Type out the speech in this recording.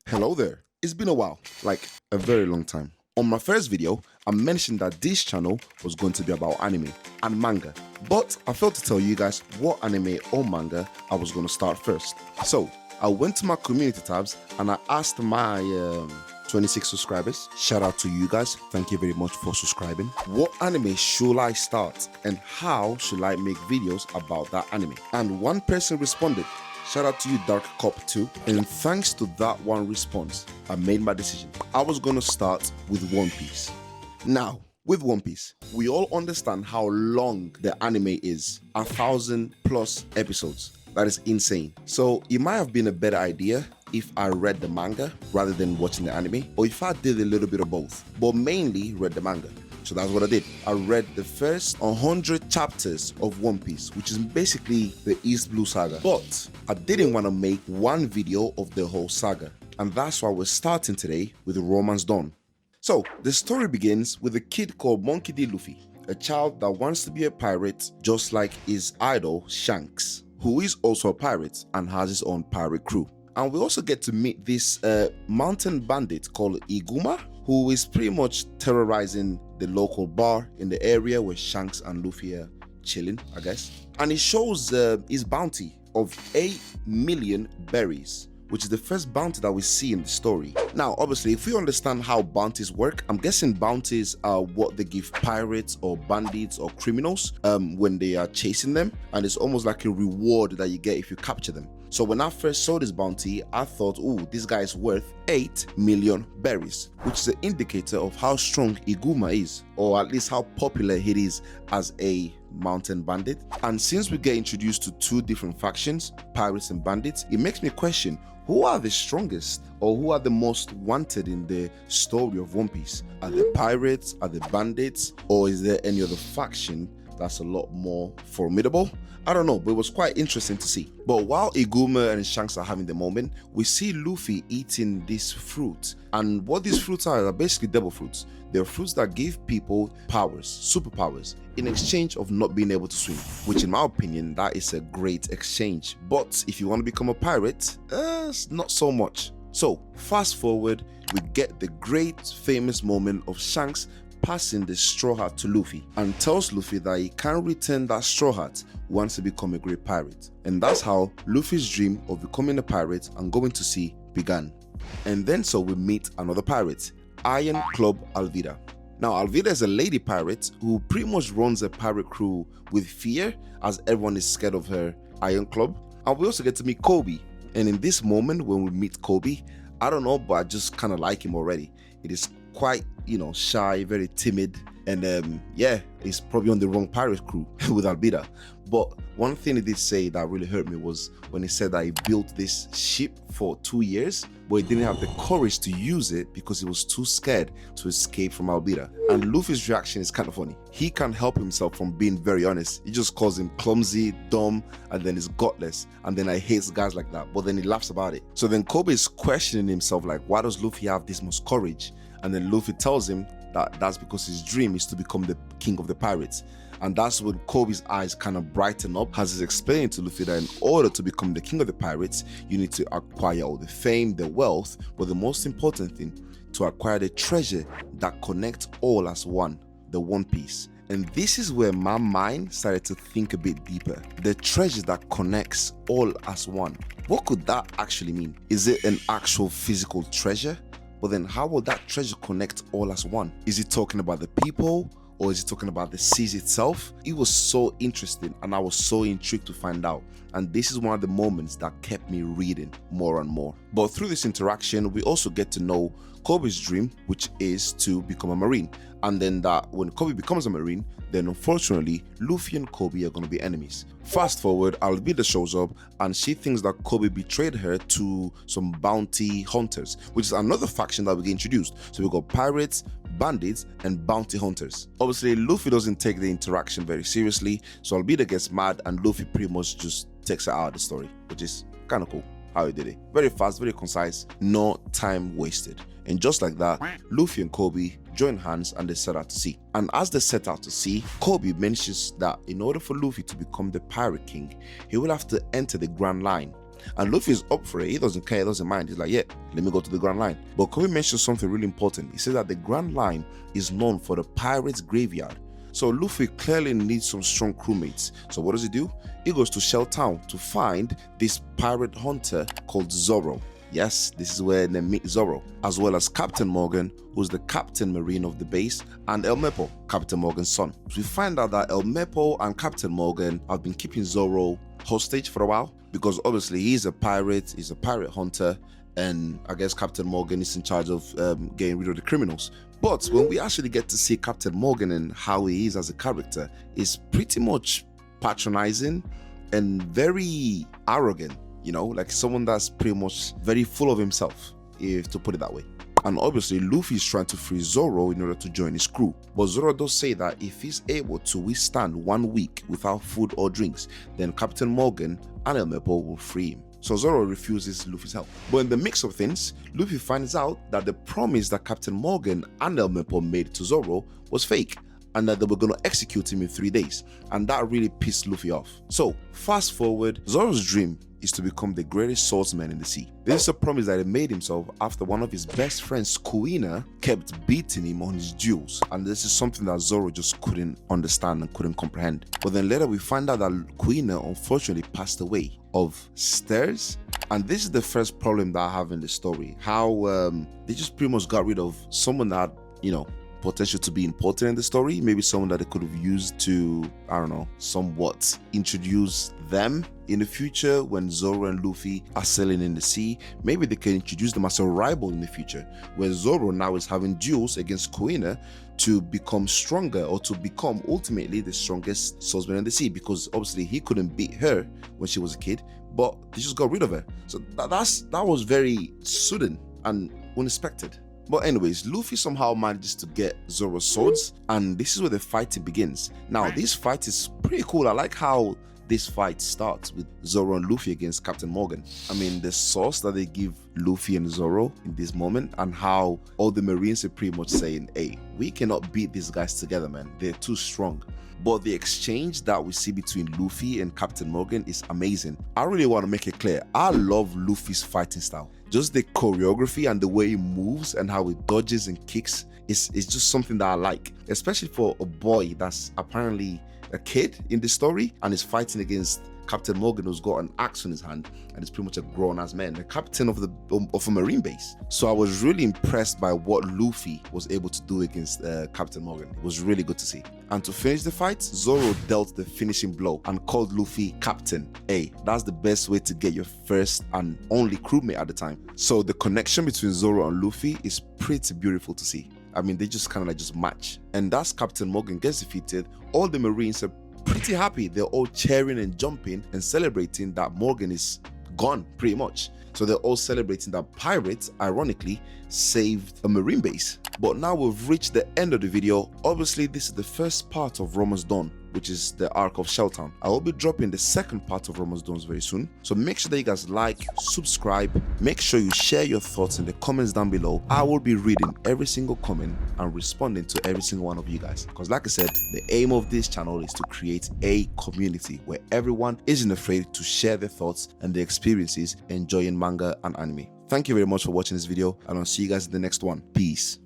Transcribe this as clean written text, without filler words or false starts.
Hello there. It's been a while, like a very long time. On my first video, I mentioned that this channel was going to be about anime and manga, but I failed to tell you guys what anime or manga I was going to start first. So I went to my community tabs and I asked my 26 subscribers, shout out to you guys, thank you very much for subscribing, what anime should I start and how should I make videos about that anime? And one person responded, shout out to you, Dark Cop 2. And thanks to that one response, I made my decision. I was gonna start with One Piece. Now, with One Piece, we all understand how long the anime is, 1,000+ episodes. That is insane. So it might have been a better idea if I read the manga rather than watching the anime, or if I did a little bit of both, but mainly read the manga. So that's what I did. I read the first 100 chapters of One Piece, which is basically the East Blue Saga. But I didn't want to make one video of the whole saga. And that's why we're starting today with Romance Dawn. So the story begins with a kid called Monkey D. Luffy, a child that wants to be a pirate just like his idol Shanks, who is also a pirate and has his own pirate crew. And we also get to meet this mountain bandit called Iguma, who is pretty much terrorizing the local bar in the area where Shanks and Luffy are chilling, I guess. And he shows his bounty of 8 million berries, which is the first bounty that we see in the story. Now, obviously, if we understand how bounties work, I'm guessing bounties are what they give pirates or bandits or criminals when they are chasing them. And it's almost like a reward that you get if you capture them. So when I first saw this bounty, I thought, oh, this guy is worth 8 million berries, which is an indicator of how strong Iguma is, or at least how popular he is as a mountain bandit. And since we get introduced to two different factions, pirates and bandits, it makes me question, who are the strongest or who are the most wanted in the story of One Piece? Are the pirates, are the bandits, or is there any other faction that's a lot more formidable? I don't know, but it was quite interesting to see. But while Iguma and Shanks are having the moment, we see Luffy eating this fruit. And what these fruits are basically devil fruits. They're fruits that give people powers, superpowers, in exchange of not being able to swim. Which in my opinion, that is a great exchange. But if you want to become a pirate, not so much. So fast forward, we get the great famous moment of Shanks passing the straw hat to Luffy and tells Luffy that he can't return that straw hat once he becomes a great pirate. And that's how Luffy's dream of becoming a pirate and going to sea began. And then so we meet another pirate, Iron Club Alvida. Now Alvida is a lady pirate who pretty much runs a pirate crew with fear, as everyone is scared of her Iron Club. And we also get to meet Kobe. And in this moment when we meet Kobe, I don't know, but I just kind of like him already. It is quite, shy, very timid, and yeah, he's probably on the wrong pirate crew with Alvida. But one thing he did say that really hurt me was when he said that he built this ship for 2 years, but he didn't have the courage to use it because he was too scared to escape from Alvida. And Luffy's reaction is kind of funny. He can't help himself from being very honest. He just calls him clumsy, dumb, and then he's gutless, and then I hate guys like that, but then he laughs about it. So then Kobe is questioning himself, like, why does Luffy have this much courage? And then Luffy tells him that that's because his dream is to become the king of the pirates. And that's when Kobe's eyes kind of brighten up as he's explaining to Luffy that in order to become the king of the pirates, you need to acquire all the fame, the wealth, but the most important thing, to acquire the treasure that connects all as one, the One Piece. And this is where my mind started to think a bit deeper. The treasure that connects all as one. What could that actually mean? Is it an actual physical treasure? But then how will that treasure connect all as one? Is it talking about the people, or is it talking about the seas itself? It was so interesting and I was so intrigued to find out. And this is one of the moments that kept me reading more and more. But through this interaction, we also get to know Kobe's dream, which is to become a marine. And then that when Kobe becomes a marine, then unfortunately, Luffy and Kobe are going to be enemies. Fast forward, Alvida shows up and she thinks that Kobe betrayed her to some bounty hunters, which is another faction that we get introduced. So we got pirates, bandits, and bounty hunters. Obviously, Luffy doesn't take the interaction very seriously, so Alvida gets mad and Luffy pretty much just takes her out of the story, which is kind of cool how he did it. Very fast, very concise, no time wasted. And just like that, Luffy and Kobe join hands and they set out to sea. And as they set out to sea, Kobe mentions that in order for Luffy to become the Pirate King, he will have to enter the Grand Line. And Luffy is up for it. He doesn't care, he doesn't mind. He's like, yeah, let me go to the Grand Line. But Kobe mentioned something really important. He said that the Grand Line is known for the pirates' graveyard. So Luffy clearly needs some strong crewmates. So what does he do? He goes to Shell Town to find this pirate hunter called Zoro. Yes, this is where they meet Zoro, as well as Captain Morgan, who's the captain marine of the base, and El Mepo, Captain Morgan's son. So we find out that El Mepo and Captain Morgan have been keeping Zoro hostage for a while, because obviously he's a pirate hunter, and I guess Captain Morgan is in charge of getting rid of the criminals. But when we actually get to see Captain Morgan and how he is as a character, is pretty much patronizing and very arrogant, you know, like someone that's pretty much very full of himself, if to put it that way. And obviously Luffy is trying to free Zoro in order to join his crew. But Zoro does say that if he's able to withstand 1 week without food or drinks, then Captain Morgan and El Mepo will free him. So Zoro refuses Luffy's help. But in the mix of things, Luffy finds out that the promise that Captain Morgan and El Mepo made to Zoro was fake, and that they were going to execute him in 3 days. And that really pissed Luffy off. So fast forward, Zoro's dream is to become the greatest swordsman in the sea. This is a promise that he made himself after one of his best friends, Kuina, kept beating him on his duels. And this is something that Zoro just couldn't understand and couldn't comprehend. But then later we find out that Kuina unfortunately passed away of stairs. And this is the first problem that I have in the story. How they just pretty much got rid of someone that, you know, potential to be important in the story. Maybe someone that they could have used to, I don't know, somewhat introduce them in the future when Zoro and Luffy are sailing in the sea. Maybe they can introduce them as a rival in the future, where Zoro now is having duels against Kuina to become stronger, or to become ultimately the strongest swordsman in the sea, because obviously he couldn't beat her when she was a kid, but they just got rid of her. So that was very sudden and unexpected. But anyways, Luffy somehow manages to get Zoro's swords, and this is where the fighting begins. Now, this fight is pretty cool. I like how this fight starts with Zoro and Luffy against Captain Morgan. I mean, the sauce that they give Luffy and Zoro in this moment, and how all the Marines are pretty much saying, hey, we cannot beat these guys together, man. They're too strong. But the exchange that we see between Luffy and Captain Morgan is amazing. I really want to make it clear, I love Luffy's fighting style. Just the choreography and the way he moves and how he dodges and kicks is just something that I like. Especially for a boy that's apparently a kid in the story and is fighting against Captain Morgan, who's got an axe in his hand and is pretty much a grown-ass man, the captain of a marine base. So I was really impressed by what Luffy was able to do against Captain Morgan. It was really good to see. And to finish the fight, Zoro dealt the finishing blow and called Luffy Captain. Hey, that's the best way to get your first and only crewmate at the time. So the connection between Zoro and Luffy is pretty beautiful to see. I mean, they just kind of like just match. And as Captain Morgan gets defeated, all the Marines are pretty happy. They're all cheering and jumping and celebrating that Morgan is gone, pretty much. So they're all celebrating that pirates, ironically, saved a marine base. But now we've reached the end of the video. Obviously, this is the first part of Roma's Dawn, which is the arc of Shelltown. I will be dropping the second part of Roma's Dawn very soon. So make sure that you guys like, subscribe, make sure you share your thoughts in the comments down below. I will be reading every single comment and responding to every single one of you guys. Because like I said, the aim of this channel is to create a community where everyone isn't afraid to share their thoughts and their experiences enjoying manga and anime. Thank you very much for watching this video, and I'll see you guys in the next one. Peace.